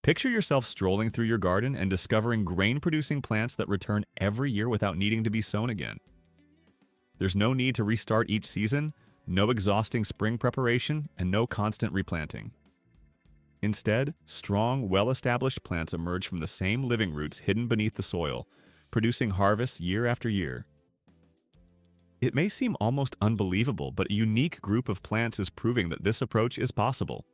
Picture yourself strolling through your garden and discovering grain-producing plants that return every year without needing to be sown again. There's no need to restart each season, no exhausting spring preparation, and no constant replanting. Instead, strong, well-established plants emerge from the same living roots hidden beneath the soil, producing harvests year after year. It may seem almost unbelievable, but a unique group of plants is proving that this approach is possible.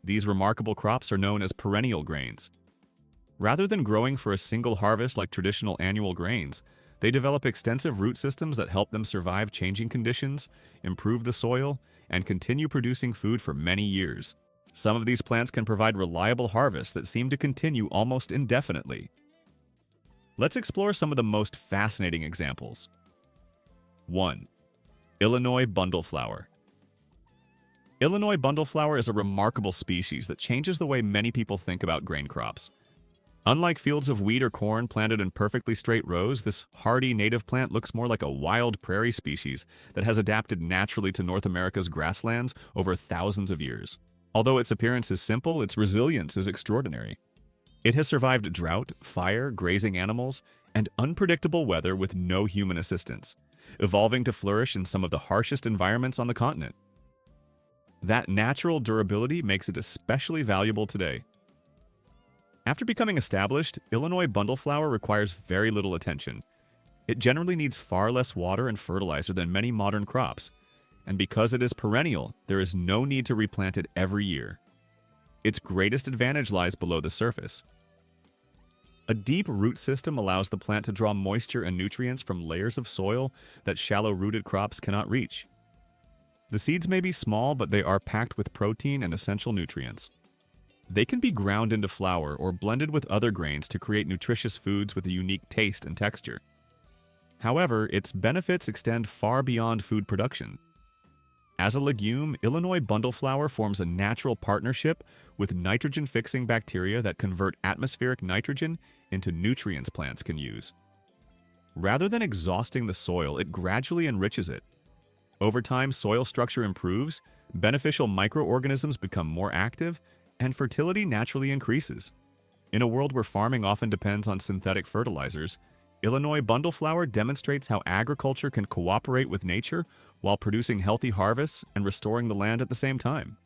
These remarkable crops are known as perennial grains. Rather than growing for a single harvest like traditional annual grains, they develop extensive root systems that help them survive changing conditions, improve the soil, and continue producing food for many years. Some of these plants can provide reliable harvests that seem to continue almost indefinitely. Let's explore some of the most fascinating examples. 1. Illinois bundleflower. Illinois bundleflower is a remarkable species that changes the way many people think about grain crops. Unlike fields of wheat or corn planted in perfectly straight rows, this hardy native plant looks more like a wild prairie species that has adapted naturally to North America's grasslands over thousands of years. Although its appearance is simple, its resilience is extraordinary. It has survived drought, fire, grazing animals, and unpredictable weather with no human assistance, evolving to flourish in some of the harshest environments on the continent. That natural durability makes it especially valuable today. After becoming established, Illinois bundleflower requires very little attention. It generally needs far less water and fertilizer than many modern crops, and because it is perennial, there is no need to replant it every year. Its greatest advantage lies below the surface. A deep root system allows the plant to draw moisture and nutrients from layers of soil that shallow-rooted crops cannot reach. The seeds may be small, but they are packed with protein and essential nutrients. They can be ground into flour or blended with other grains to create nutritious foods with a unique taste and texture. However, its benefits extend far beyond food production. As a legume, Illinois bundleflower forms a natural partnership with nitrogen-fixing bacteria that convert atmospheric nitrogen into nutrients plants can use. Rather than exhausting the soil, it gradually enriches it. Over time, soil structure improves, beneficial microorganisms become more active, and fertility naturally increases. In a world where farming often depends on synthetic fertilizers, Illinois bundleflower demonstrates how agriculture can cooperate with nature while producing healthy harvests and restoring the land at the same time.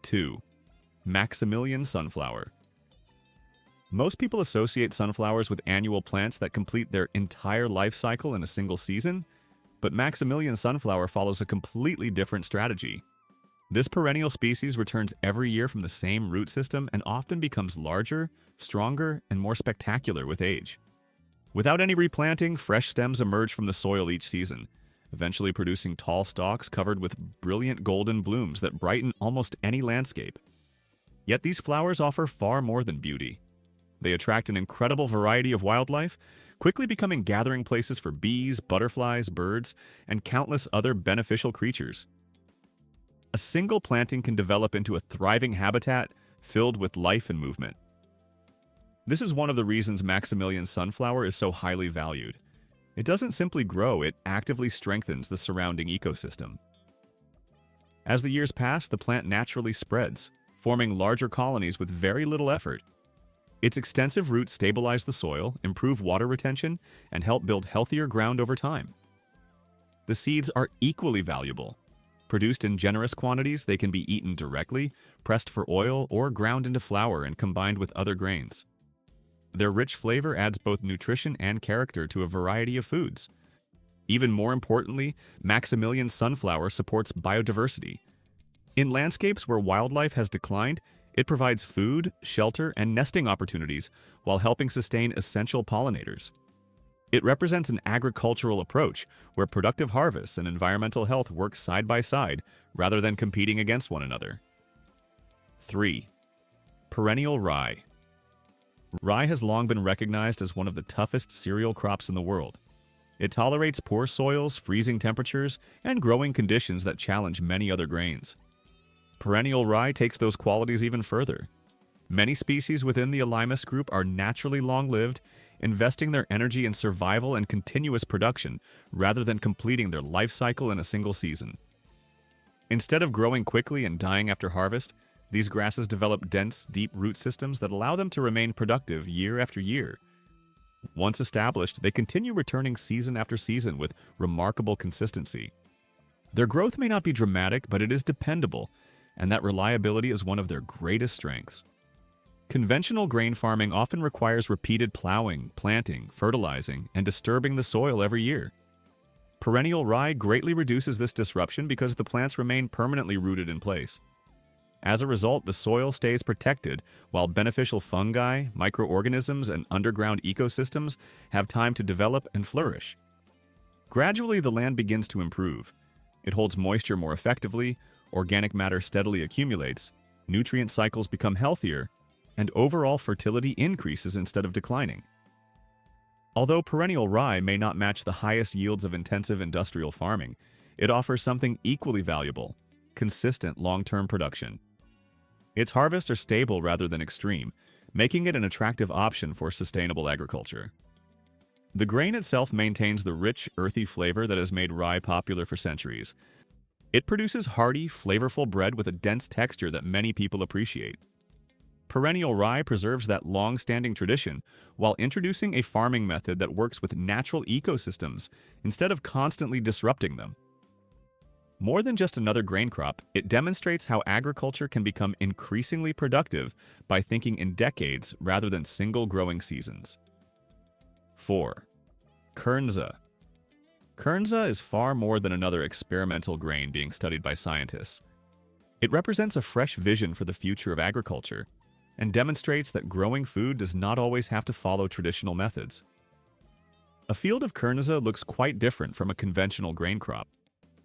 2. Maximilian sunflower. Most people associate sunflowers with annual plants that complete their entire life cycle in a single season, but Maximilian sunflower follows a completely different strategy. This perennial species returns every year from the same root system and often becomes larger, stronger, and more spectacular with age. Without any replanting, fresh stems emerge from the soil each season, eventually producing tall stalks covered with brilliant golden blooms that brighten almost any landscape. Yet these flowers offer far more than beauty. They attract an incredible variety of wildlife, quickly becoming gathering places for bees, butterflies, birds, and countless other beneficial creatures. A single planting can develop into a thriving habitat filled with life and movement. This is one of the reasons Maximilian sunflower is so highly valued. It doesn't simply grow, it actively strengthens the surrounding ecosystem. As the years pass, the plant naturally spreads, forming larger colonies with very little effort. Its extensive roots stabilize the soil, improve water retention, and help build healthier ground over time. The seeds are equally valuable. Produced in generous quantities, they can be eaten directly, pressed for oil, or ground into flour and combined with other grains. Their rich flavor adds both nutrition and character to a variety of foods. Even more importantly, Maximilian sunflower supports biodiversity. In landscapes where wildlife has declined, it provides food, shelter, and nesting opportunities while helping sustain essential pollinators. It represents an agricultural approach where productive harvests and environmental health work side by side rather than competing against one another. 3. Perennial rye. Rye has long been recognized as one of the toughest cereal crops in the world. It tolerates poor soils, freezing temperatures, and growing conditions that challenge many other grains. Perennial rye takes those qualities even further. Many species within the Elymus group are naturally long-lived, investing their energy in survival and continuous production rather than completing their life cycle in a single season. Instead of growing quickly and dying after harvest, These grasses develop dense, deep root systems that allow them to remain productive year after year. Once established, they continue returning season after season with remarkable consistency. Their growth may not be dramatic, but it is dependable, and that reliability is one of their greatest strengths. Conventional grain farming often requires repeated plowing, planting, fertilizing, and disturbing the soil every year. Perennial rye greatly reduces this disruption because the plants remain permanently rooted in place. As a result, the soil stays protected, while beneficial fungi, microorganisms, and underground ecosystems have time to develop and flourish. Gradually, the land begins to improve. It holds moisture more effectively, organic matter steadily accumulates, nutrient cycles become healthier, and overall fertility increases instead of declining. Although perennial rye may not match the highest yields of intensive industrial farming, it offers something equally valuable: consistent long-term production. Its harvests are stable rather than extreme, making it an attractive option for sustainable agriculture. The grain itself maintains the rich, earthy flavor that has made rye popular for centuries. It produces hearty, flavorful bread with a dense texture that many people appreciate. Perennial rye preserves that long-standing tradition while introducing a farming method that works with natural ecosystems instead of constantly disrupting them. More than just another grain crop, it demonstrates how agriculture can become increasingly productive by thinking in decades rather than single growing seasons. 4. Kernza. Kernza is far more than another experimental grain being studied by scientists. It represents a fresh vision for the future of agriculture and demonstrates that growing food does not always have to follow traditional methods. A field of Kernza looks quite different from a conventional grain crop.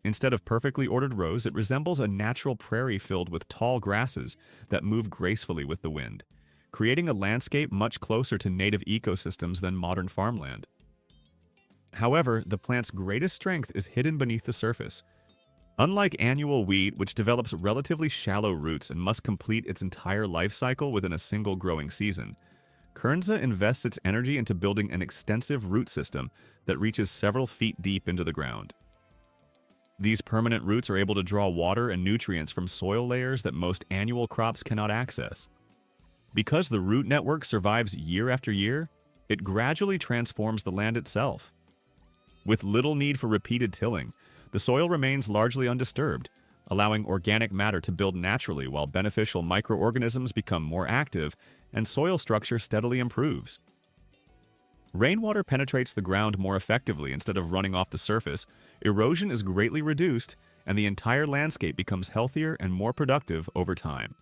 Instead of perfectly ordered rows, it resembles a natural prairie filled with tall grasses that move gracefully with the wind, creating a landscape much closer to native ecosystems than modern farmland. However, the plant's greatest strength is hidden beneath the surface. Unlike annual wheat, which develops relatively shallow roots and must complete its entire life cycle within a single growing season, Kernza invests its energy into building an extensive root system that reaches several feet deep into the ground. These permanent roots are able to draw water and nutrients from soil layers that most annual crops cannot access. Because the root network survives year after year, it gradually transforms the land itself. With little need for repeated tilling, the soil remains largely undisturbed, allowing organic matter to build naturally while beneficial microorganisms become more active and soil structure steadily improves. Rainwater penetrates the ground more effectively instead of running off the surface, erosion is greatly reduced, and the entire landscape becomes healthier and more productive over time.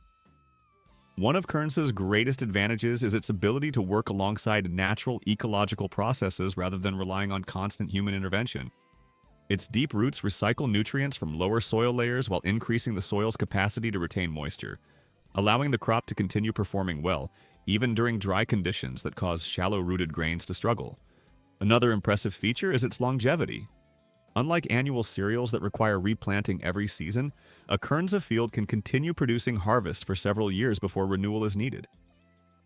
One of Kernza's greatest advantages is its ability to work alongside natural ecological processes rather than relying on constant human intervention. Its deep roots recycle nutrients from lower soil layers while increasing the soil's capacity to retain moisture, allowing the crop to continue performing well, even during dry conditions that cause shallow-rooted grains to struggle. Another impressive feature is its longevity. Unlike annual cereals that require replanting every season, a Kernza field can continue producing harvest for several years before renewal is needed.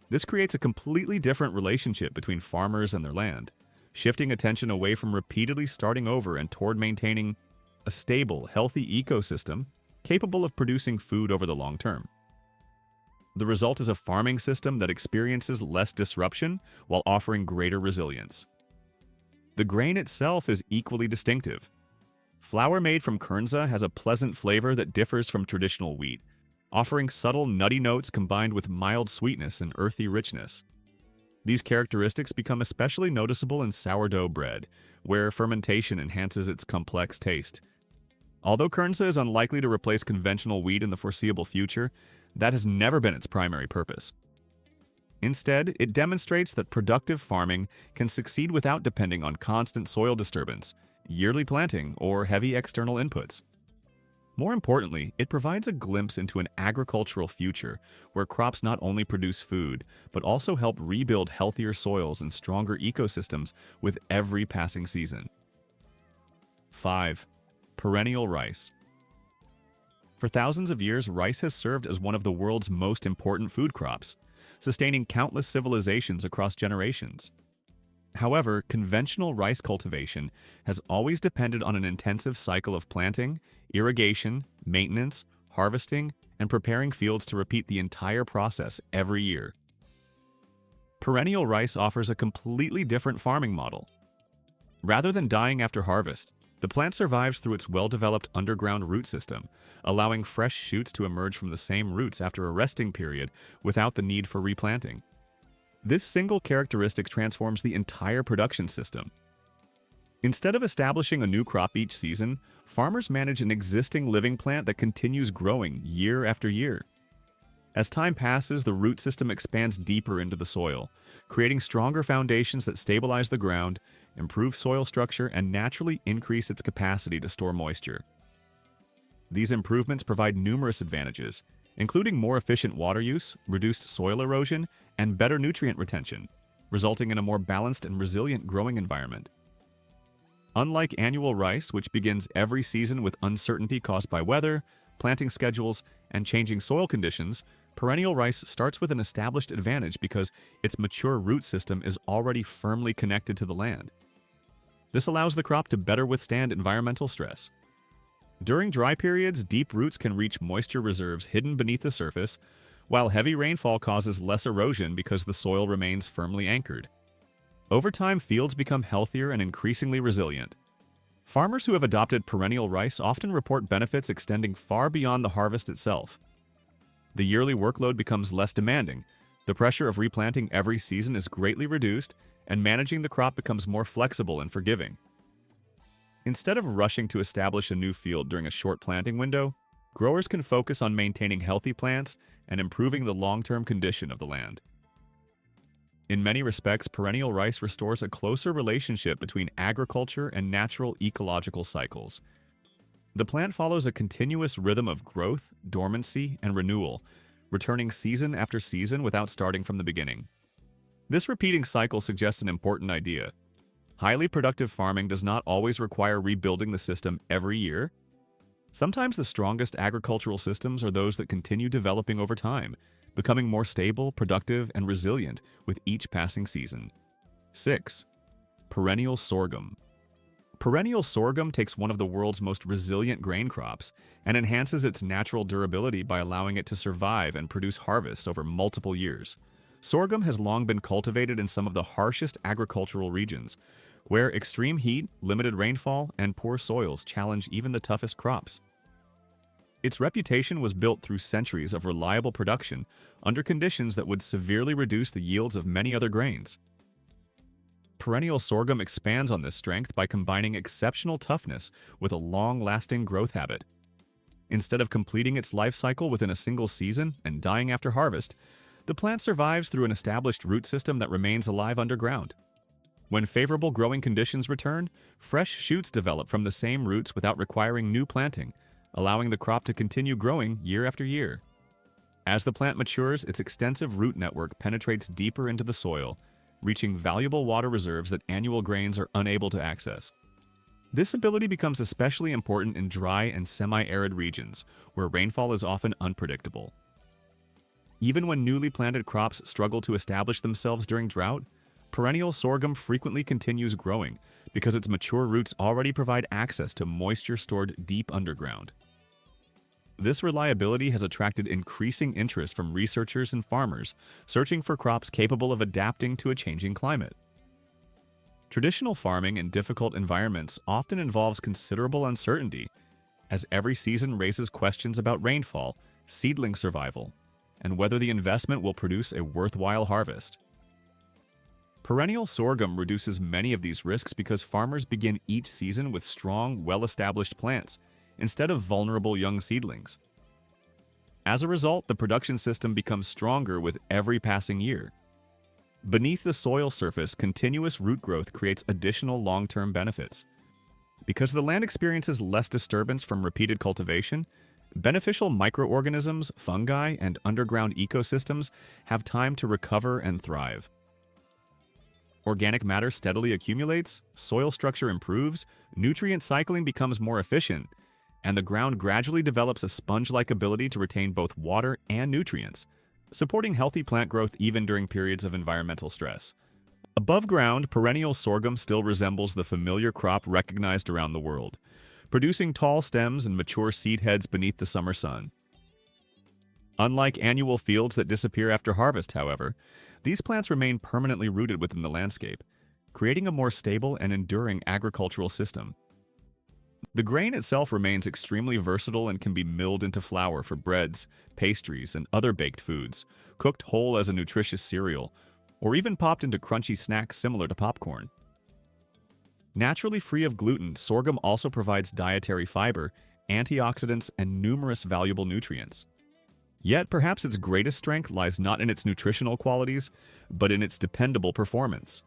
This creates a completely different relationship between farmers and their land, shifting attention away from repeatedly starting over and toward maintaining a stable, healthy ecosystem capable of producing food over the long term. The result is a farming system that experiences less disruption while offering greater resilience. The grain itself is equally distinctive. Flour made from Kernza has a pleasant flavor that differs from traditional wheat, offering subtle nutty notes combined with mild sweetness and earthy richness. These characteristics become especially noticeable in sourdough bread, where fermentation enhances its complex taste. Although Kernza is unlikely to replace conventional wheat in the foreseeable future, that has never been its primary purpose. Instead, it demonstrates that productive farming can succeed without depending on constant soil disturbance, yearly planting, or heavy external inputs. More importantly, it provides a glimpse into an agricultural future where crops not only produce food, but also help rebuild healthier soils and stronger ecosystems with every passing season. 5. Perennial rice. For thousands of years, rice has served as one of the world's most important food crops, sustaining countless civilizations across generations. However, conventional rice cultivation has always depended on an intensive cycle of planting, irrigation, maintenance, harvesting, and preparing fields to repeat the entire process every year. Perennial rice offers a completely different farming model. Rather than dying after harvest, the plant survives through its well-developed underground root system, allowing fresh shoots to emerge from the same roots after a resting period without the need for replanting. This single characteristic transforms the entire production system. Instead of establishing a new crop each season, farmers manage an existing living plant that continues growing year after year. As time passes, the root system expands deeper into the soil, creating stronger foundations that stabilize the ground, improve soil structure, and naturally increase its capacity to store moisture. These improvements provide numerous advantages, including more efficient water use, reduced soil erosion, and better nutrient retention, resulting in a more balanced and resilient growing environment. Unlike annual rice, which begins every season with uncertainty caused by weather, planting schedules, and changing soil conditions, perennial rice starts with an established advantage because its mature root system is already firmly connected to the land. This allows the crop to better withstand environmental stress. During dry periods, deep roots can reach moisture reserves hidden beneath the surface, while heavy rainfall causes less erosion because the soil remains firmly anchored. Over time, fields become healthier and increasingly resilient. Farmers who have adopted perennial rice often report benefits extending far beyond the harvest itself. The yearly workload becomes less demanding, the pressure of replanting every season is greatly reduced, and managing the crop becomes more flexible and forgiving. Instead of rushing to establish a new field during a short planting window, growers can focus on maintaining healthy plants and improving the long-term condition of the land. In many respects, perennial rice restores a closer relationship between agriculture and natural ecological cycles. The plant follows a continuous rhythm of growth, dormancy, and renewal, returning season after season without starting from the beginning. This repeating cycle suggests an important idea. Highly productive farming does not always require rebuilding the system every year. Sometimes the strongest agricultural systems are those that continue developing over time, becoming more stable, productive, and resilient with each passing season. 6. Perennial sorghum. Perennial sorghum takes one of the world's most resilient grain crops and enhances its natural durability by allowing it to survive and produce harvests over multiple years. Sorghum has long been cultivated in some of the harshest agricultural regions, where extreme heat, limited rainfall, and poor soils challenge even the toughest crops. Its reputation was built through centuries of reliable production under conditions that would severely reduce the yields of many other grains. Perennial sorghum expands on this strength by combining exceptional toughness with a long-lasting growth habit. Instead of completing its life cycle within a single season and dying after harvest, the plant survives through an established root system that remains alive underground. When favorable growing conditions return, fresh shoots develop from the same roots without requiring new planting, allowing the crop to continue growing year after year. As the plant matures, its extensive root network penetrates deeper into the soil, reaching valuable water reserves that annual grains are unable to access. This ability becomes especially important in dry and semi-arid regions, where rainfall is often unpredictable. Even when newly planted crops struggle to establish themselves during drought, perennial sorghum frequently continues growing because its mature roots already provide access to moisture stored deep underground. This reliability has attracted increasing interest from researchers and farmers searching for crops capable of adapting to a changing climate. Traditional farming in difficult environments often involves considerable uncertainty, as every season raises questions about rainfall, seedling survival, and whether the investment will produce a worthwhile harvest. Perennial sorghum reduces many of these risks because farmers begin each season with strong, well-established plants, instead of vulnerable young seedlings. As a result, the production system becomes stronger with every passing year. Beneath the soil surface, continuous root growth creates additional long-term benefits. Because the land experiences less disturbance from repeated cultivation, beneficial microorganisms, fungi, and underground ecosystems have time to recover and thrive. Organic matter steadily accumulates, soil structure improves, nutrient cycling becomes more efficient, and the ground gradually develops a sponge-like ability to retain both water and nutrients, supporting healthy plant growth even during periods of environmental stress. Above ground, perennial sorghum still resembles the familiar crop recognized around the world, producing tall stems and mature seed heads beneath the summer sun. Unlike annual fields that disappear after harvest, however, these plants remain permanently rooted within the landscape, creating a more stable and enduring agricultural system. The grain itself remains extremely versatile and can be milled into flour for breads, pastries, and other baked foods, cooked whole as a nutritious cereal, or even popped into crunchy snacks similar to popcorn. Naturally free of gluten, sorghum also provides dietary fiber, antioxidants, and numerous valuable nutrients. Yet, perhaps its greatest strength lies not in its nutritional qualities, but in its dependable performance.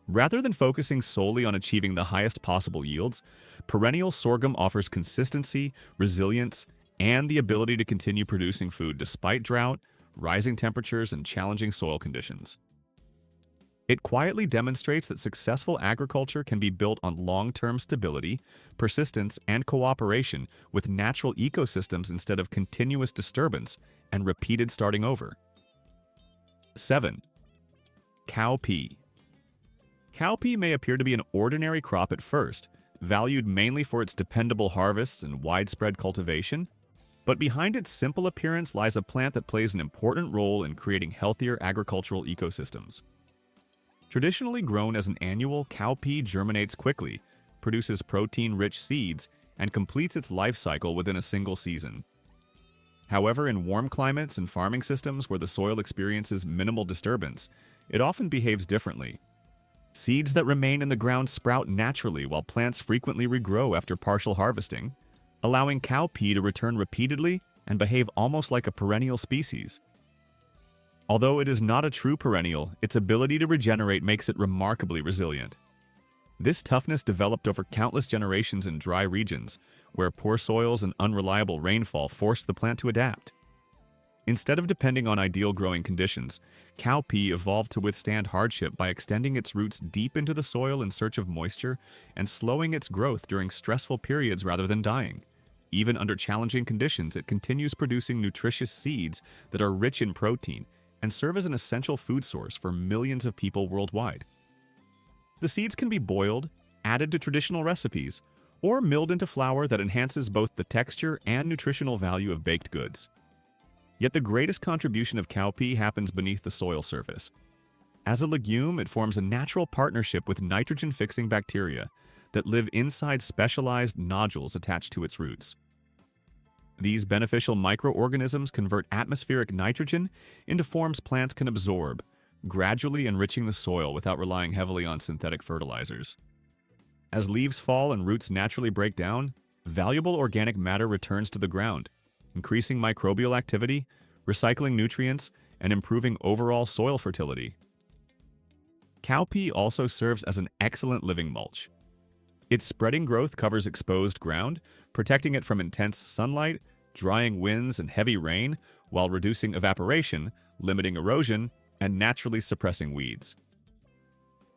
Rather than focusing solely on achieving the highest possible yields, perennial sorghum offers consistency, resilience, and the ability to continue producing food despite drought, rising temperatures, and challenging soil conditions. It quietly demonstrates that successful agriculture can be built on long-term stability, persistence, and cooperation with natural ecosystems instead of continuous disturbance and repeated starting over. 7. Cowpea. Cowpea may appear to be an ordinary crop at first, valued mainly for its dependable harvests and widespread cultivation, but behind its simple appearance lies a plant that plays an important role in creating healthier agricultural ecosystems. Traditionally grown as an annual, cowpea germinates quickly, produces protein-rich seeds, and completes its life cycle within a single season. However, in warm climates and farming systems where the soil experiences minimal disturbance, it often behaves differently. Seeds that remain in the ground sprout naturally while plants frequently regrow after partial harvesting, allowing cowpea to return repeatedly and behave almost like a perennial species. Although it is not a true perennial, its ability to regenerate makes it remarkably resilient. This toughness developed over countless generations in dry regions, where poor soils and unreliable rainfall forced the plant to adapt. Instead of depending on ideal growing conditions, cowpea evolved to withstand hardship by extending its roots deep into the soil in search of moisture and slowing its growth during stressful periods rather than dying. Even under challenging conditions, it continues producing nutritious seeds that are rich in protein and serve as an essential food source for millions of people worldwide. The seeds can be boiled, added to traditional recipes, or milled into flour that enhances both the texture and nutritional value of baked goods. Yet the greatest contribution of cowpea happens beneath the soil surface. As a legume, it forms a natural partnership with nitrogen-fixing bacteria that live inside specialized nodules attached to its roots. These beneficial microorganisms convert atmospheric nitrogen into forms plants can absorb, gradually enriching the soil without relying heavily on synthetic fertilizers. As leaves fall and roots naturally break down, valuable organic matter returns to the ground, increasing microbial activity, recycling nutrients, and improving overall soil fertility. Cowpea also serves as an excellent living mulch. Its spreading growth covers exposed ground, protecting it from intense sunlight, drying winds, and heavy rain, while reducing evaporation, limiting erosion, and naturally suppressing weeds.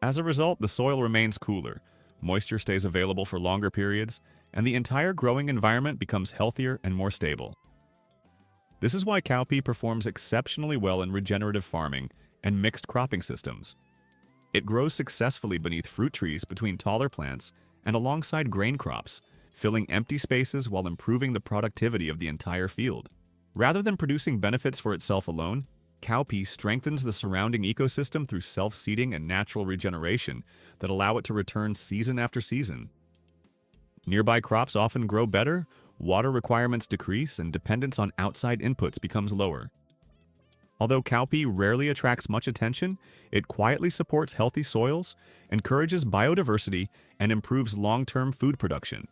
As a result, the soil remains cooler, moisture stays available for longer periods, and the entire growing environment becomes healthier and more stable. This is why cowpea performs exceptionally well in regenerative farming and mixed cropping systems. It grows successfully beneath fruit trees between taller plants and alongside grain crops, filling empty spaces while improving the productivity of the entire field. Rather than producing benefits for itself alone, cowpea strengthens the surrounding ecosystem through self-seeding and natural regeneration that allow it to return season after season. Nearby crops often grow better, water requirements decrease, and dependence on outside inputs becomes lower. Although cowpea rarely attracts much attention, it quietly supports healthy soils, encourages biodiversity, and improves long-term food production,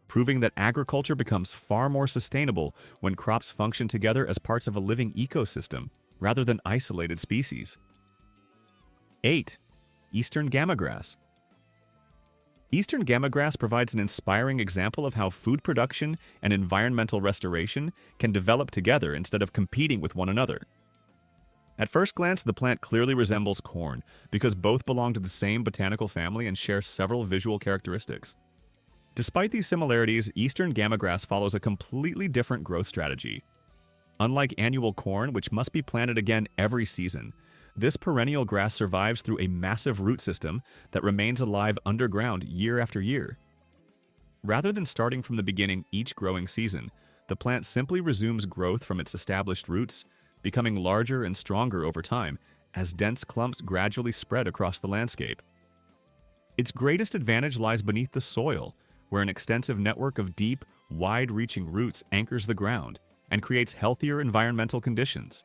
proving that agriculture becomes far more sustainable when crops function together as parts of a living ecosystem rather than isolated species. 8. Eastern gamagrass. Eastern gamagrass provides an inspiring example of how food production and environmental restoration can develop together instead of competing with one another. At first glance, the plant clearly resembles corn because both belong to the same botanical family and share several visual characteristics. Despite these similarities, Eastern gamagrass follows a completely different growth strategy. Unlike annual corn, which must be planted again every season, this perennial grass survives through a massive root system that remains alive underground year after year. Rather than starting from the beginning each growing season, the plant simply resumes growth from its established roots, becoming larger and stronger over time as dense clumps gradually spread across the landscape. Its greatest advantage lies beneath the soil, where an extensive network of deep, wide-reaching roots anchors the ground and creates healthier environmental conditions.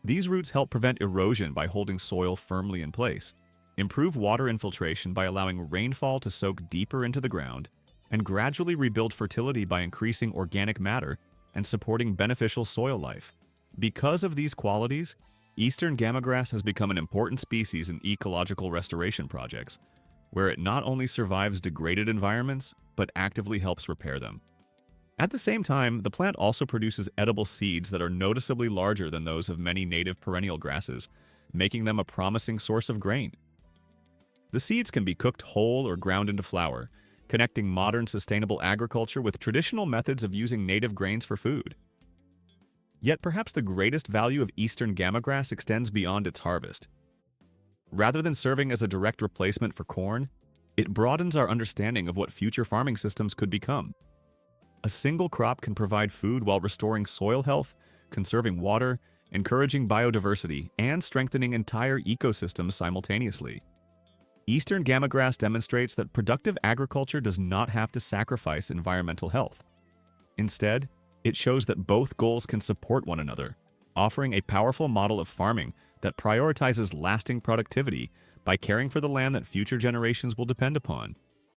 These roots help prevent erosion by holding soil firmly in place, improve water infiltration by allowing rainfall to soak deeper into the ground, and gradually rebuild fertility by increasing organic matter and supporting beneficial soil life. Because of these qualities, eastern gamagrass has become an important species in ecological restoration projects, where it not only survives degraded environments, but actively helps repair them. At the same time, the plant also produces edible seeds that are noticeably larger than those of many native perennial grasses, making them a promising source of grain. The seeds can be cooked whole or ground into flour, connecting modern sustainable agriculture with traditional methods of using native grains for food. Yet perhaps the greatest value of eastern gamagrass extends beyond its harvest. Rather than serving as a direct replacement for corn, it broadens our understanding of what future farming systems could become. A single crop can provide food while restoring soil health, conserving water, encouraging biodiversity, and strengthening entire ecosystems simultaneously. Eastern gamagrass demonstrates that productive agriculture does not have to sacrifice environmental health. Instead, it shows that both goals can support one another, offering a powerful model of farming that prioritizes lasting productivity by caring for the land that future generations will depend upon.